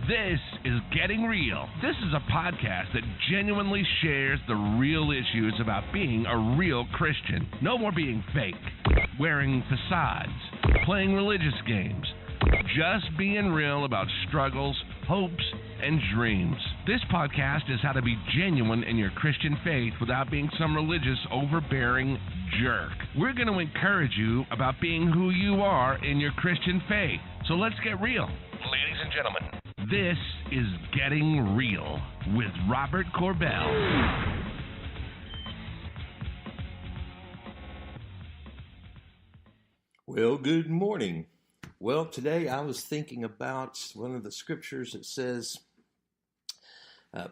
This is Getting Real. This is a podcast that genuinely shares the real issues about being a real Christian. No more being fake, wearing facades, playing religious games. Just being real about struggles, hopes, and dreams. This podcast is how to be genuine in your Christian faith without being some religious, overbearing jerk. We're going to encourage you about being who you are in your Christian faith. So let's get real. Ladies and gentlemen, this is Getting Real with Robert Corbell. Well, good morning. Well, today I was thinking about one of the scriptures that says,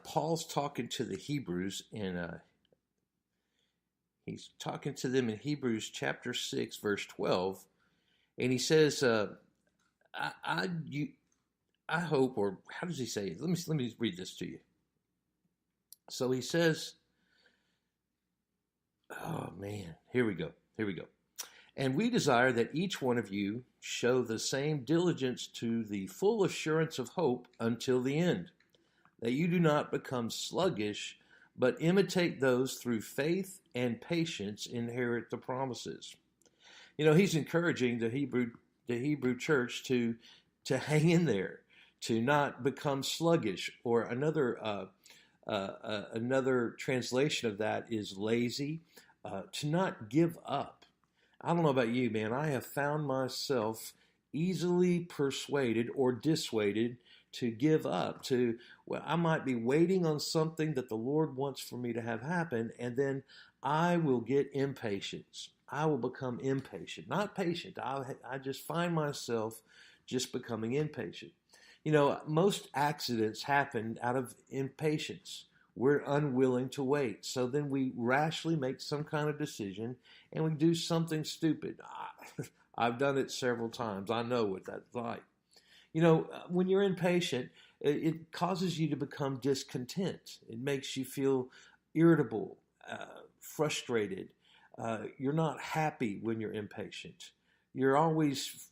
Paul's talking to the Hebrews, and he's talking to them in Hebrews chapter 6, verse 12, and he says, I hope, or how does he say it? Let me read this to you. So he says, oh man, here we go. And we desire that each one of you show the same diligence to the full assurance of hope until the end, that you do not become sluggish, but imitate those through faith and patience inherit the promises. You know, he's encouraging the Hebrew church to hang in there, to not become sluggish, or another translation of that is lazy, to not give up. I don't know about you, man. I have found myself easily persuaded or dissuaded to give up. I might be waiting on something that the Lord wants for me to have happen, and then I will get impatient. I will become impatient, not patient. I just find myself just becoming impatient. You know, most accidents happen out of impatience. We're unwilling to wait. So then we rashly make some kind of decision and we do something stupid. I've done it several times. I know what that's like. You know, when you're impatient, it causes you to become discontent. It makes you feel irritable, frustrated. You're not happy when you're impatient. You're always,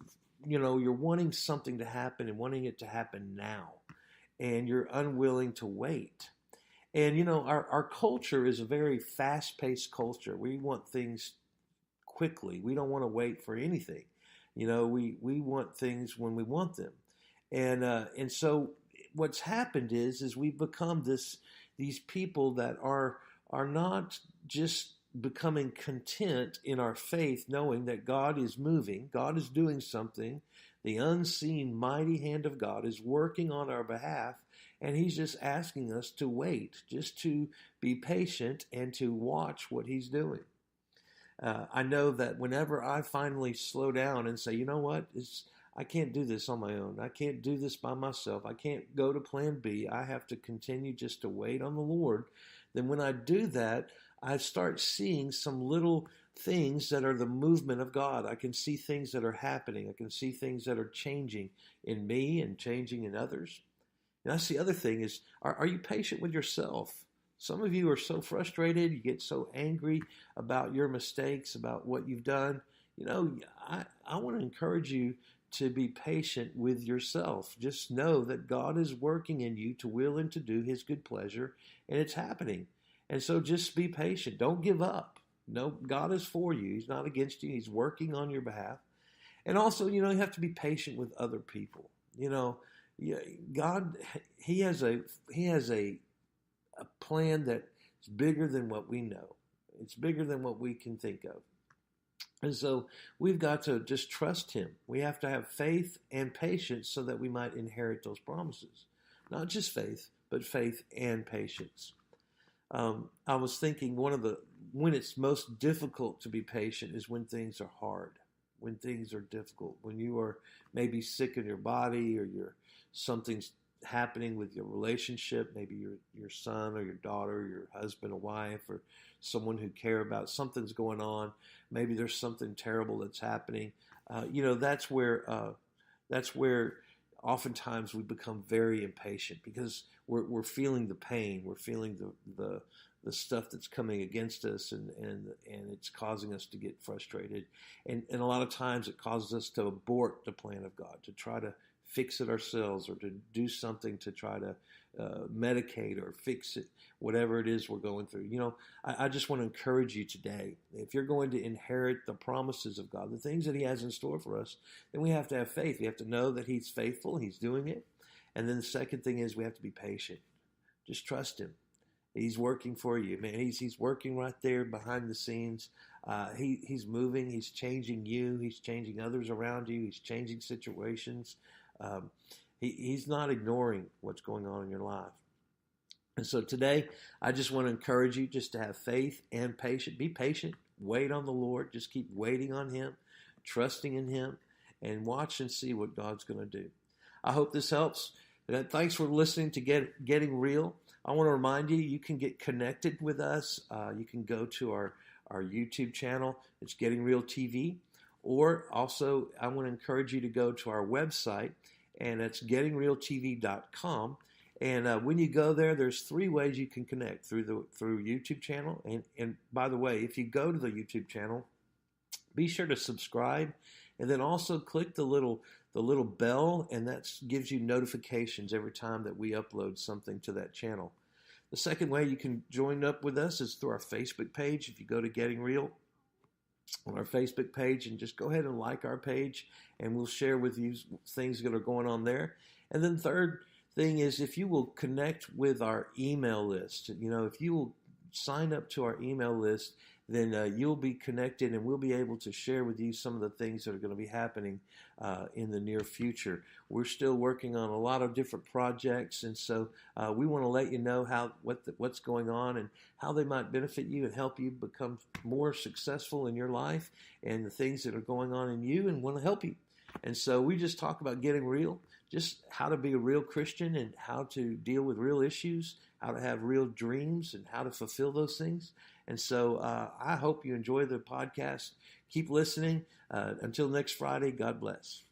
you're wanting something to happen and wanting it to happen now. And you're unwilling to wait. And, our culture is a very fast-paced culture. We want things quickly. We don't want to wait for anything. We want things when we want them. And so what's happened is we've become these people that are not just becoming content in our faith, knowing that God is moving, God is doing something. The unseen mighty hand of God is working on our behalf, and he's just asking us to wait, just to be patient and to watch what he's doing. I know that whenever I finally slow down and say, you know what, I can't do this on my own. I can't do this by myself. I can't go to plan B. I have to continue just to wait on the Lord. Then when I do that, I start seeing some little things that are the movement of God. I can see things that are happening. I can see things that are changing in me and changing in others. And that's the other thing is, are you patient with yourself? Some of you are so frustrated. You get so angry about your mistakes, about what you've done. I want to encourage you to be patient with yourself. Just know that God is working in you to will and to do his good pleasure, and it's happening. And so just be patient. Don't give up. No, God is for you. He's not against you. He's working on your behalf. And also, you have to be patient with other people. God, he has a plan that is bigger than what we know. It's bigger than what we can think of. And so we've got to just trust him. We have to have faith and patience so that we might inherit those promises. Not just faith, but faith and patience. I was thinking when it's most difficult to be patient is when things are hard, when things are difficult, when you are maybe sick in your body or something's happening with your relationship, maybe your son or your daughter, your husband or wife, or someone who care about something's going on. Maybe there's something terrible that's happening. That's where oftentimes we become very impatient because we're feeling the pain, we're feeling the stuff that's coming against us, and it's causing us to get frustrated. And a lot of times it causes us to abort the plan of God, to try to fix it ourselves or to do something to try to medicate or fix it, whatever it is we're going through. I just want to encourage you today. If you're going to inherit the promises of God, the things that He has in store for us, then we have to have faith. We have to know that He's faithful, He's doing it. And then the second thing is we have to be patient. Just trust Him. He's working for you, man. He's working right there behind the scenes. He's moving. He's changing you. He's changing others around you. He's changing situations. He's not ignoring what's going on in your life. And so today, I just want to encourage you just to have faith and patience. Be patient. Wait on the Lord. Just keep waiting on Him, trusting in Him, and watch and see what God's going to do. I hope this helps. Thanks for listening to Getting Real. I want to remind you, you can get connected with us. You can go to our YouTube channel. It's Getting Real TV. Or also, I want to encourage you to go to our website, and it's gettingrealtv.com. And when you go there, there's 3 ways you can connect through YouTube channel. And by the way, if you go to the YouTube channel, be sure to subscribe, and then also click the little bell, and that gives you notifications every time that we upload something to that channel. The second way you can join up with us is through our Facebook page. If you go to Getting Real on our Facebook page and just go ahead and like our page, and we'll share with you things that are going on there. And then third thing is, if you will connect with our email list, if you will sign up to our email list, then you'll be connected, and we'll be able to share with you some of the things that are going to be happening in the near future. We're still working on a lot of different projects, and so we want to let you know what's going on and how they might benefit you and help you become more successful in your life and the things that are going on in you, and want to help you. And so we just talk about getting real, just how to be a real Christian and how to deal with real issues, how to have real dreams and how to fulfill those things. And so I hope you enjoy the podcast. Keep listening. Until next Friday, God bless.